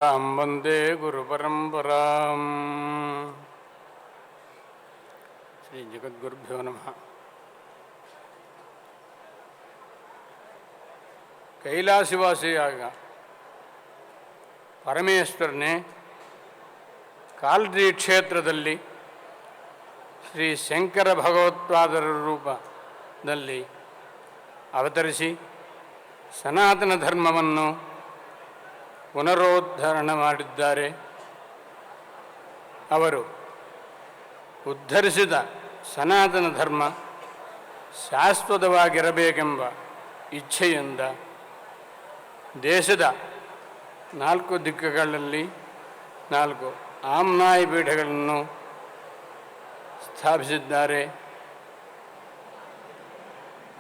ವಂದೇ ಗುರುಪರಂಪರಾಂ. ಶ್ರೀ ಜಗದ್ಗುರುಭ್ಯೋ ನಮಃ. ಕೈಲಾಸವಾಸಿಯಾಗ ಪರಮೇಶ್ವರನೇ ಕಾಲ್ರಿ ಕ್ಷೇತ್ರದಲ್ಲಿ ಶ್ರೀ ಶಂಕರ ಭಗವತ್ಪಾದರ ರೂಪದಲ್ಲಿ ಅವತರಿಸಿ ಸನಾತನ ಧರ್ಮವನ್ನು ಪುನರುದ್ಧಾರಣೆ ಮಾಡಿದ್ದಾರೆ. ಅವರು ಉದ್ಧರಿಸಿದ ಸನಾತನ ಧರ್ಮ ಶಾಶ್ವತವಾಗಿರಬೇಕೆಂಬ ಇಚ್ಛೆಯಿಂದ ದೇಶದ 4 ದಿಕ್ಕುಗಳಲ್ಲಿ 4 ಆಮ್ನಾಯ ಪೀಠಗಳನ್ನು ಸ್ಥಾಪಿಸಿದ್ದಾರೆ.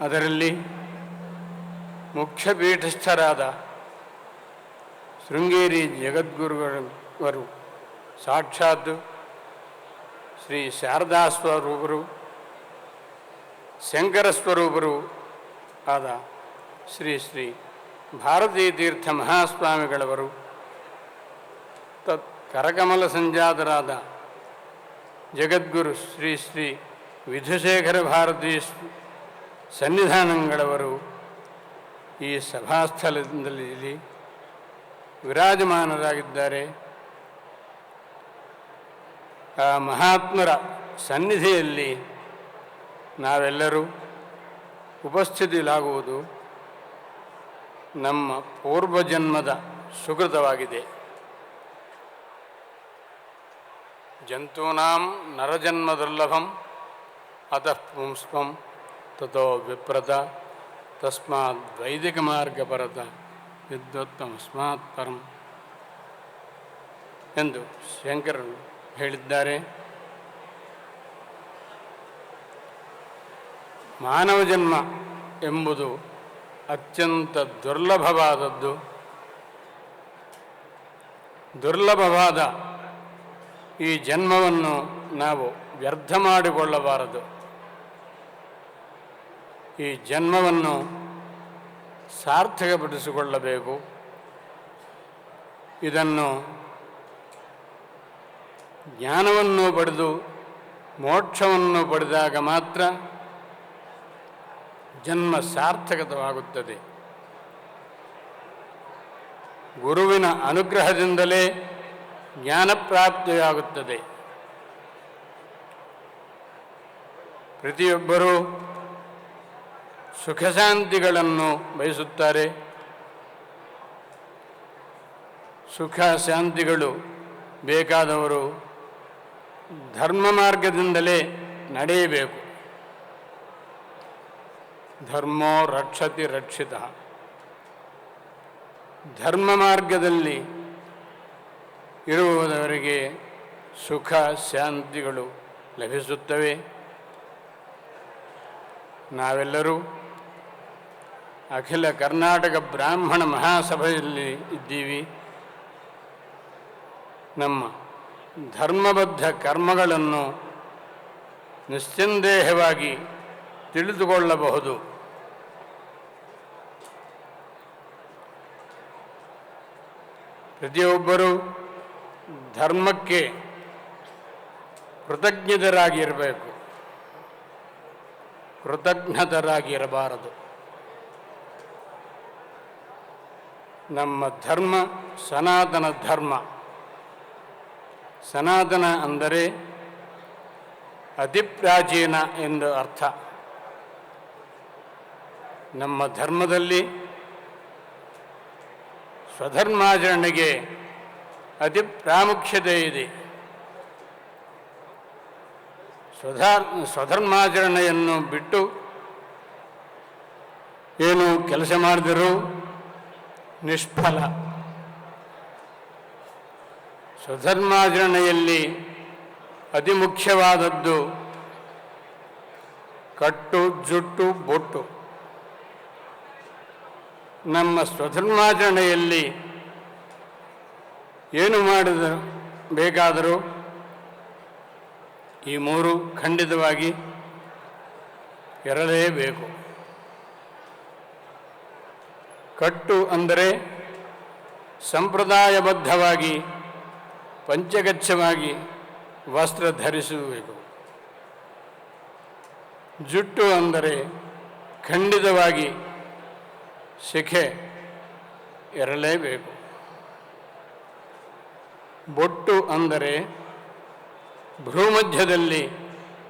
ಅದರಲ್ಲಿ ಮುಖ್ಯ ಪೀಠಸ್ಥರಾದ ಶೃಂಗೇರಿ ಜಗದ್ಗುರುವರು ಸಾಕ್ಷಾತ್ ಶ್ರೀ ಶಾರದಾ ಸ್ವರೂಪರು, ಶಂಕರ ಸ್ವರೂಪರು ಆದ ಶ್ರೀ ಶ್ರೀ ಭಾರತೀ ತೀರ್ಥ ಮಹಾಸ್ವಾಮಿಗಳವರು, ಕರಕಮಲ ಸಂಜಾತರಾದ ಜಗದ್ಗುರು ಶ್ರೀ ಶ್ರೀ ವಿಧುಶೇಖರ ಭಾರತೀ ಸನ್ನಿಧಾನಗಳವರು ಈ ಸಭಾಸ್ಥಳದಲ್ಲಿ ವಿರಾಜಮಾನರಾಗಿದ್ದಾರೆ. ಆ ಮಹಾತ್ಮರ ಸನ್ನಿಧಿಯಲ್ಲಿ ನಾವೆಲ್ಲರೂ ಉಪಸ್ಥಿತಿಲಾಗುವುದು ನಮ್ಮ ಪೂರ್ವಜನ್ಮದ ಸುಕೃತವಾಗಿದೆ. ಜಂತೂನಾಂ ನರಜನ್ಮ ದುರ್ಲಭಂ ಅತಃ ಪುಂಸ್ತ್ವಂ ತಥೋ ವಿಪ್ರತ ತಸ್ಮಾತ್ ವೈದಿಕ ಮಾರ್ಗಪರತ ವಿದ್ವತ್ತಮಸ್ಮಾತ್ ಪರಂ ಎಂದು ಶಂಕರರು ಹೇಳಿದ್ದಾರೆ. ಮಾನವ ಜನ್ಮ ಎಂಬುದು ಅತ್ಯಂತ ದುರ್ಲಭವಾದದ್ದು. ದುರ್ಲಭವಾದ ಈ ಜನ್ಮವನ್ನು ನಾವು ವ್ಯರ್ಥ ಮಾಡಿಕೊಳ್ಳಬಾರದು. ಈ ಜನ್ಮವನ್ನು ಸಾರ್ಥಕಪಡಿಸಿಕೊಳ್ಳಬೇಕು. ಇದನ್ನು ಜ್ಞಾನವನ್ನು ಪಡೆದು ಮೋಕ್ಷವನ್ನು ಪಡೆದಾಗ ಮಾತ್ರ ಜನ್ಮ ಸಾರ್ಥಕವಾಗುತ್ತದೆ. ಗುರುವಿನ ಅನುಗ್ರಹದಿಂದಲೇ ಜ್ಞಾನಪ್ರಾಪ್ತಿಯಾಗುತ್ತದೆ. ಪ್ರತಿಯೊಬ್ಬರೂ ಸುಖ ಶಾಂತಿಗಳನ್ನು ಬಯಸುತ್ತಾರೆ. ಸುಖ ಶಾಂತಿಗಳು ಬೇಕಾದವರು ಧರ್ಮ ಮಾರ್ಗದಿಂದಲೇ ನಡೆಯಬೇಕು. ಧರ್ಮೋ ರಕ್ಷತಿ ರಕ್ಷಿತ. ಧರ್ಮ ಮಾರ್ಗದಲ್ಲಿ ಇರುವುದವರಿಗೆ ಸುಖ ಶಾಂತಿಗಳು ಲಭಿಸುತ್ತವೆ. ನಾವೆಲ್ಲರೂ ಅಖಿಲ ಕರ್ನಾಟಕ ಬ್ರಾಹ್ಮಣ ಮಹಾಸಭೆಯಲ್ಲಿ ಇದ್ದೀವಿ. ನಮ್ಮ ಧರ್ಮಬದ್ಧ ಕರ್ಮಗಳನ್ನು ನಿಸ್ಸಂದೇಹವಾಗಿ ತಿಳಿದುಕೊಳ್ಳಬಹುದು. ಪ್ರತಿಯೊಬ್ಬರೂ ಧರ್ಮಕ್ಕೆ ಕೃತಜ್ಞರಾಗಿರಬೇಕು, ಕೃತಜ್ಞತರಾಗಿರಬಾರದು. ನಮ್ಮ ಧರ್ಮ ಸನಾತನ ಧರ್ಮ. ಸನಾತನ ಅಂದರೆ ಅತಿ ಪ್ರಾಚೀನ ಎಂದು ಅರ್ಥ. ನಮ್ಮ ಧರ್ಮದಲ್ಲಿ ಸ್ವಧರ್ಮಾಚರಣೆಗೆ ಅತಿ ಪ್ರಾಮುಖ್ಯತೆ ಇದೆ. ಸ್ವಧರ್ಮಾಚರಣೆಯನ್ನು ಬಿಟ್ಟು ಏನು ಕೆಲಸ ಮಾಡಿದರೂ ನಿಷ್ಫಲ. ಸ್ವಧರ್ಮಾಚರಣೆಯಲ್ಲಿ ಅತಿ ಮುಖ್ಯವಾದದ್ದು ಕಟ್ಟು, ಜುಟ್ಟು, ಬೊಟ್ಟು. ನಮ್ಮ ಸ್ವಧರ್ಮಾಚರಣೆಯಲ್ಲಿ ಏನು ಬೇಕಾದರೂ ಈ 3 ಖಂಡಿತವಾಗಿ ಇರಲೇಬೇಕು. ಕಟ್ಟು ಅಂದರೆ ಸಂಪ್ರದಾಯಬದ್ಧವಾಗಿ ಪಂಚಗಚ್ಛವಾಗಿ ವಸ್ತ್ರ ಧರಿಸಬೇಕು. ಜುಟ್ಟು ಅಂದರೆ ಖಂಡಿತವಾಗಿ ಶಿಖೆ ಇರಲೇಬೇಕು. ಬೊಟ್ಟು ಅಂದರೆ ಭ್ರೂಮಧ್ಯದಲ್ಲಿ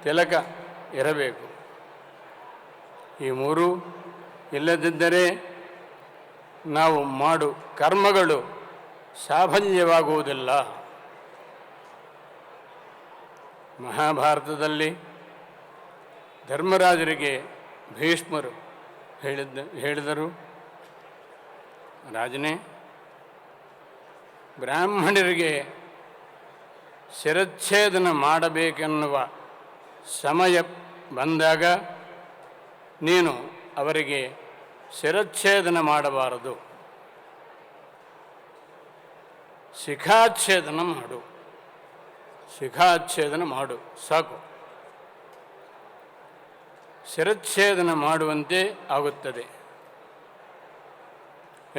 ತಿಲಕ ಇರಬೇಕು. ಈ ಮೂರು ಇಲ್ಲದಿದ್ದರೆ ನಾವು ಮಾಡು ಕರ್ಮಗಳು ಸಾಫಲ್ಯವಾಗುವುದಿಲ್ಲ. ಮಹಾಭಾರತದಲ್ಲಿ ಧರ್ಮರಾಜರಿಗೆ ಭೀಷ್ಮರು ಹೇಳಿದರು, ರಾಜನೇ, ಬ್ರಾಹ್ಮಣರಿಗೆ ಶಿರಚ್ಛೇದನ ಮಾಡಬೇಕೆನ್ನುವ ಸಮಯ ಬಂದಾಗ ನೀನು ಅವರಿಗೆ ಶಿರಚ್ಛೇದನ ಮಾಡಬಾರದು, ಶಿಖಾಚ್ಛೇದನ ಮಾಡು. ಶಿಖಾಚ್ಛೇದನ ಮಾಡು ಸಾಕು. ಶಿರಚ್ಛೇದನ ಮಾಡುವಂತೆ ಆಗುತ್ತದೆ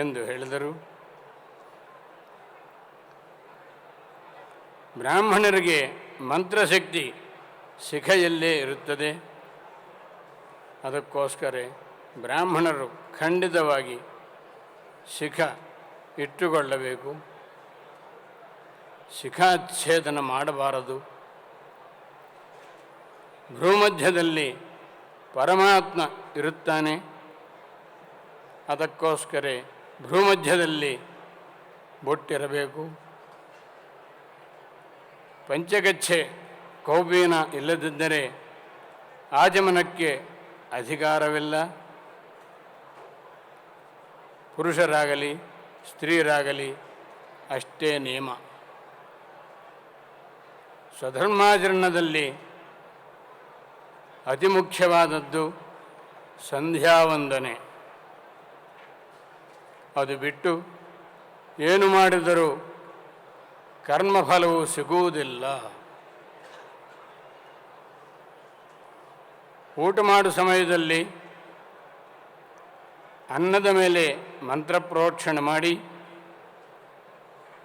ಎಂದು ಹೇಳಿದರು. ಬ್ರಾಹ್ಮಣರಿಗೆ ಮಂತ್ರಶಕ್ತಿ ಶಿಖೆಯಲ್ಲೇ ಇರುತ್ತದೆ. ಅದಕ್ಕೋಸ್ಕರ ಬ್ರಾಹ್ಮಣರು ಖಂಡಿತವಾಗಿ ಶಿಖ ಇಟ್ಟುಕೊಳ್ಳಬೇಕು, ಶಿಖಾಚ್ಛೇದನ ಮಾಡಬಾರದು. ಭ್ರೂಮಧ್ಯದಲ್ಲಿ ಪರಮಾತ್ಮ ಇರುತ್ತಾನೆ. ಅದಕ್ಕೋಸ್ಕರ ಭ್ರೂಮಧ್ಯದಲ್ಲಿ ಬೊಟ್ಟಿರಬೇಕು. ಪಂಚಗಚ್ಚೆ ಕೌಬೀನ ಇಲ್ಲದಿದ್ದರೆ ಆಚಮನಕ್ಕೆ ಅಧಿಕಾರವಿಲ್ಲ. ಪುರುಷರಾಗಲಿ ಸ್ತ್ರೀಯರಾಗಲಿ ಅಷ್ಟೇ ನಿಯಮ. ಸ್ವಧರ್ಮಾಚರಣದಲ್ಲಿ ಅತಿ ಮುಖ್ಯವಾದದ್ದು ಸಂಧ್ಯಾವಂದನೆ. ಅದು ಬಿಟ್ಟು ಏನು ಮಾಡಿದರೂ ಕರ್ಮಫಲವು ಸಿಗುವುದಿಲ್ಲ. ಊಟ ಮಾಡುವ ಸಮಯದಲ್ಲಿ ಅನ್ನದ ಮೇಲೆ ಮಂತ್ರ ಪ್ರೋಕ್ಷಣೆ ಮಾಡಿ,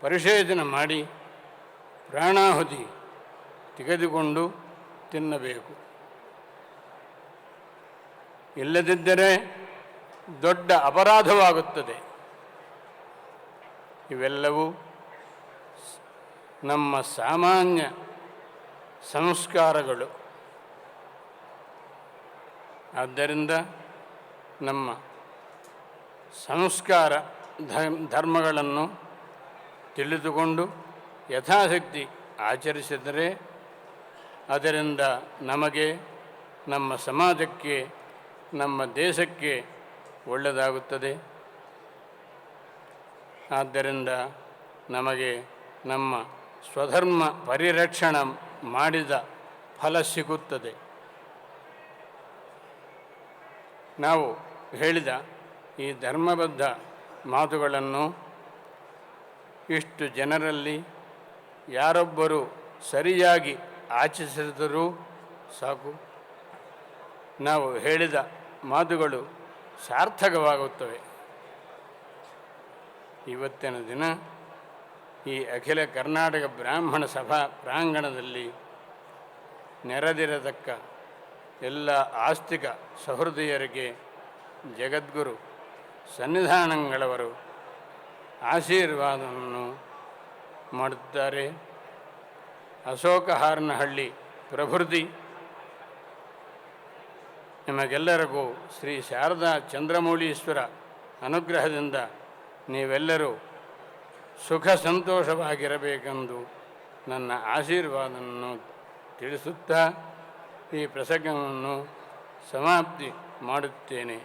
ಪರಿಶೇಚನ ಮಾಡಿ, ಪ್ರಾಣಾಹುತಿ ತೆಗೆದುಕೊಂಡು ತಿನ್ನಬೇಕು. ಇಲ್ಲದಿದ್ದರೆ ದೊಡ್ಡ ಅಪರಾಧವಾಗುತ್ತದೆ. ಇವೆಲ್ಲವೂ ನಮ್ಮ ಸಾಮಾನ್ಯ ಸಂಸ್ಕಾರಗಳು. ಆದ್ದರಿಂದ ನಮ್ಮ ಸಂಸ್ಕಾರ ಧರ್ಮಗಳನ್ನು ತಿಳಿದುಕೊಂಡು ಯಥಾಶಕ್ತಿ ಆಚರಿಸಿದರೆ ಅದರಿಂದ ನಮಗೆ, ನಮ್ಮ ಸಮಾಜಕ್ಕೆ, ನಮ್ಮ ದೇಶಕ್ಕೆ ಒಳ್ಳೆಯದಾಗುತ್ತದೆ. ಆದ್ದರಿಂದ ನಮಗೆ ನಮ್ಮ ಸ್ವಧರ್ಮ ಪರಿರಕ್ಷಣೆ ಮಾಡಿದ ಫಲ ಸಿಗುತ್ತದೆ. ನಾವು ಹೇಳಿದ ಈ ಧರ್ಮಬದ್ಧ ಮಾತುಗಳನ್ನು ಇಷ್ಟು ಜನರಲ್ಲಿ ಯಾರೊಬ್ಬರು ಸರಿಯಾಗಿ ಆಚರಿಸಿದರೂ ಸಾಕು, ನಾವು ಹೇಳಿದ ಮಾತುಗಳು ಸಾರ್ಥಕವಾಗುತ್ತವೆ. ಇವತ್ತಿನ ದಿನ ಈ ಅಖಿಲ ಕರ್ನಾಟಕ ಬ್ರಾಹ್ಮಣ ಸಭಾ ಪ್ರಾಂಗಣದಲ್ಲಿ ನೆರೆದಿರತಕ್ಕ ಎಲ್ಲ ಆಸ್ತಿಕ ಸಹೃದಯರಿಗೆ ಜಗದ್ಗುರು ಸನ್ನಿಧಾನಗಳವರು ಆಶೀರ್ವಾದವನ್ನು ಮಾಡುತ್ತಾರೆ. ಅಶೋಕ ಹಾರನಹಳ್ಳಿ ಪ್ರಭೃತಿ ನಿಮಗೆಲ್ಲರಿಗೂ ಶ್ರೀ ಶಾರದಾ ಚಂದ್ರಮೌಳೀಶ್ವರ ಅನುಗ್ರಹದಿಂದ ನೀವೆಲ್ಲರೂ ಸುಖ ಸಂತೋಷವಾಗಿರಬೇಕೆಂದು ನನ್ನ ಆಶೀರ್ವಾದವನ್ನು ತಿಳಿಸುತ್ತಾ ಈ ಪ್ರಸಂಗವನ್ನು ಸಮಾಪ್ತಿ ಮಾಡುತ್ತೇನೆ.